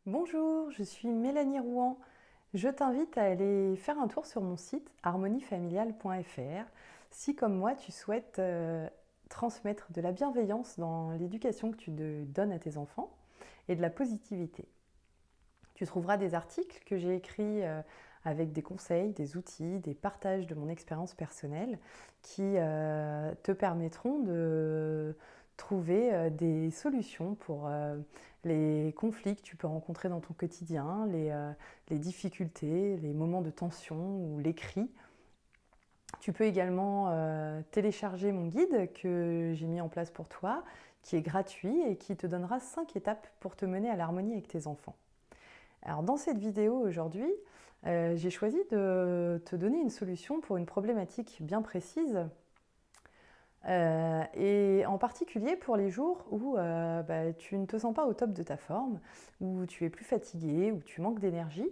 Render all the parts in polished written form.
Bonjour, je suis Mélanie Rouen. Je t'invite à aller faire un tour sur mon site harmoniefamiliale.fr si, comme moi, tu souhaites transmettre de la bienveillance dans l'éducation que tu donnes à tes enfants et de la positivité. Tu trouveras des articles que j'ai écrits avec des conseils, des outils, des partages de mon expérience personnelle qui te permettront de trouver des solutions pour les conflits que tu peux rencontrer dans ton quotidien, les difficultés, les moments de tension ou les cris. Tu peux également télécharger mon guide que j'ai mis en place pour toi, qui est gratuit et qui te donnera 5 étapes pour te mener à l'harmonie avec tes enfants. Alors dans cette vidéo aujourd'hui, j'ai choisi de te donner une solution pour une problématique bien précise et en particulier pour les jours où tu ne te sens pas au top de ta forme, où tu es plus fatigué, où tu manques d'énergie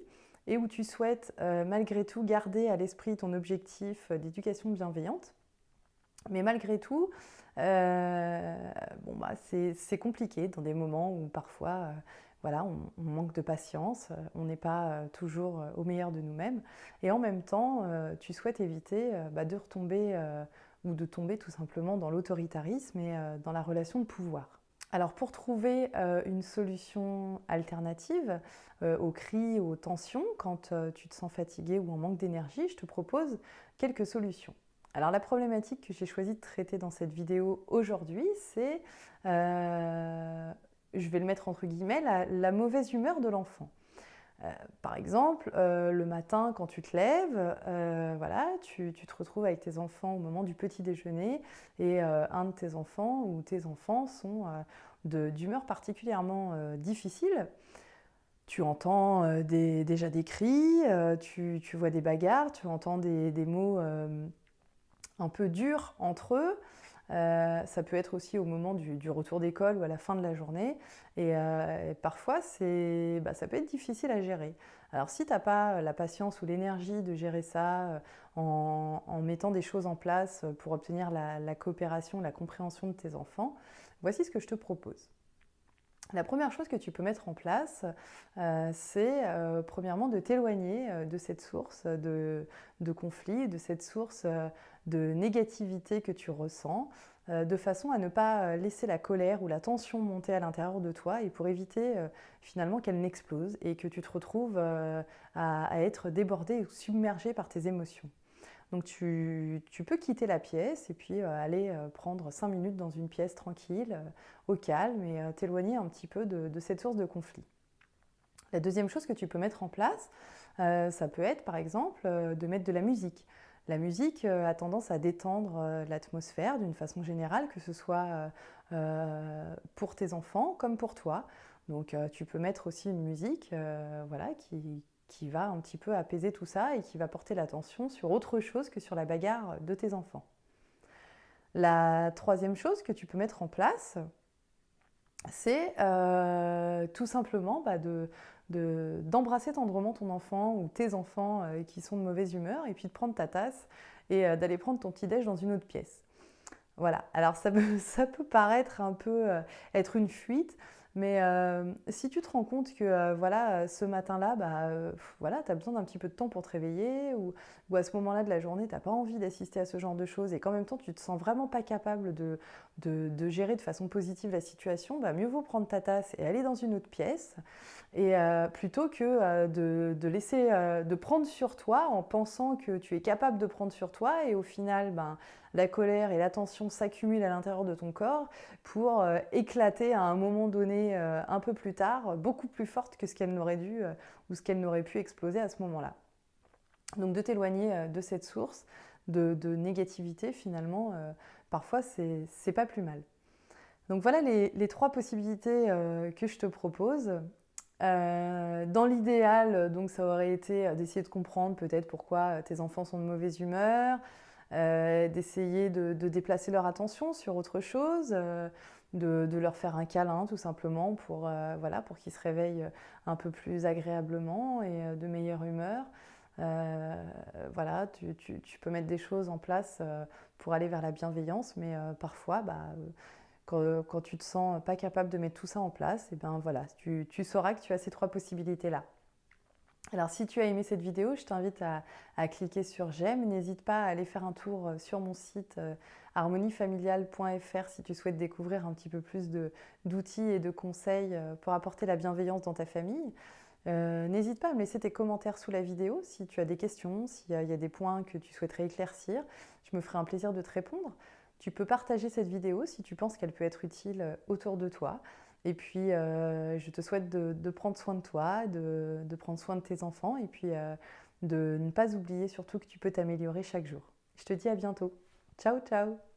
et où tu souhaites malgré tout garder à l'esprit ton objectif d'éducation bienveillante. Mais malgré tout, c'est compliqué dans des moments où parfois on manque de patience, on n'est pas toujours au meilleur de nous-mêmes. Et en même temps, tu souhaites éviter de retomber ou de tomber tout simplement dans l'autoritarisme et dans la relation de pouvoir. Alors pour trouver une solution alternative aux cris, aux tensions, quand tu te sens fatigué ou en manque d'énergie, je te propose quelques solutions. Alors la problématique que j'ai choisi de traiter dans cette vidéo aujourd'hui, c'est, je vais le mettre entre guillemets, la mauvaise humeur de l'enfant. Par exemple, le matin quand tu te lèves, tu te retrouves avec tes enfants au moment du petit déjeuner et un de tes enfants ou tes enfants sont d'humeur particulièrement difficile. Tu entends déjà des cris, tu vois des bagarres, tu entends des mots un peu durs entre eux. Ça peut être aussi au moment du retour d'école ou à la fin de la journée. Et parfois, ça peut être difficile à gérer. Alors si tu n'as pas la patience ou l'énergie de gérer ça en mettant des choses en place pour obtenir la coopération, la compréhension de tes enfants, voici ce que je te propose. La première chose que tu peux mettre en place, c'est premièrement de t'éloigner de cette source de conflit, de cette source de négativité que tu ressens, de façon à ne pas laisser la colère ou la tension monter à l'intérieur de toi et pour éviter finalement qu'elle n'explose et que tu te retrouves à être débordé ou submergé par tes émotions. Donc tu peux quitter la pièce et puis aller prendre 5 minutes dans une pièce tranquille, au calme et t'éloigner un petit peu de cette source de conflit. La deuxième chose que tu peux mettre en place, ça peut être par exemple de mettre de la musique. La musique a tendance à détendre l'atmosphère d'une façon générale, que ce soit pour tes enfants comme pour toi. Donc tu peux mettre aussi une musique qui va un petit peu apaiser tout ça et qui va porter l'attention sur autre chose que sur la bagarre de tes enfants. La troisième chose que tu peux mettre en place, c'est tout simplement d'embrasser tendrement ton enfant ou tes enfants qui sont de mauvaise humeur et puis de prendre ta tasse et d'aller prendre ton petit-déj dans une autre pièce. Voilà, alors ça peut paraître un peu être une fuite, mais si tu te rends compte que ce matin-là, tu as besoin d'un petit peu de temps pour te réveiller, ou à ce moment-là de la journée, tu n'as pas envie d'assister à ce genre de choses, et qu'en même temps, tu ne te sens vraiment pas capable de gérer de façon positive la situation, mieux vaut prendre ta tasse et aller dans une autre pièce, et plutôt que de laisser, de prendre sur toi en pensant que tu es capable de prendre sur toi, et au final, la colère et la tension s'accumulent à l'intérieur de ton corps pour éclater à un moment donné, un peu plus tard, beaucoup plus forte que ce qu'elle n'aurait dû ou ce qu'elle n'aurait pu exploser à ce moment-là. Donc de t'éloigner de cette source de négativité, finalement, parfois c'est pas plus mal. Donc voilà les trois possibilités que je te propose. Dans l'idéal, donc ça aurait été d'essayer de comprendre peut-être pourquoi tes enfants sont de mauvaise humeur, d'essayer de déplacer leur attention sur autre chose, de leur faire un câlin tout simplement pour qu'ils se réveillent un peu plus agréablement et de meilleure humeur. Tu peux mettre des choses en place pour aller vers la bienveillance, mais parfois, Quand tu te sens pas capable de mettre tout ça en place, et ben voilà, tu sauras que tu as ces 3 possibilités-là. Alors si tu as aimé cette vidéo, je t'invite à cliquer sur j'aime. N'hésite pas à aller faire un tour sur mon site harmoniefamiliale.fr si tu souhaites découvrir un petit peu plus d'outils et de conseils pour apporter la bienveillance dans ta famille. N'hésite pas à me laisser tes commentaires sous la vidéo si tu as des questions, s'il y a des points que tu souhaiterais éclaircir. Je me ferai un plaisir de te répondre. Tu peux partager cette vidéo si tu penses qu'elle peut être utile autour de toi. Et puis, je te souhaite de prendre soin de toi, de prendre soin de tes enfants et puis de ne pas oublier surtout que tu peux t'améliorer chaque jour. Je te dis à bientôt. Ciao, ciao!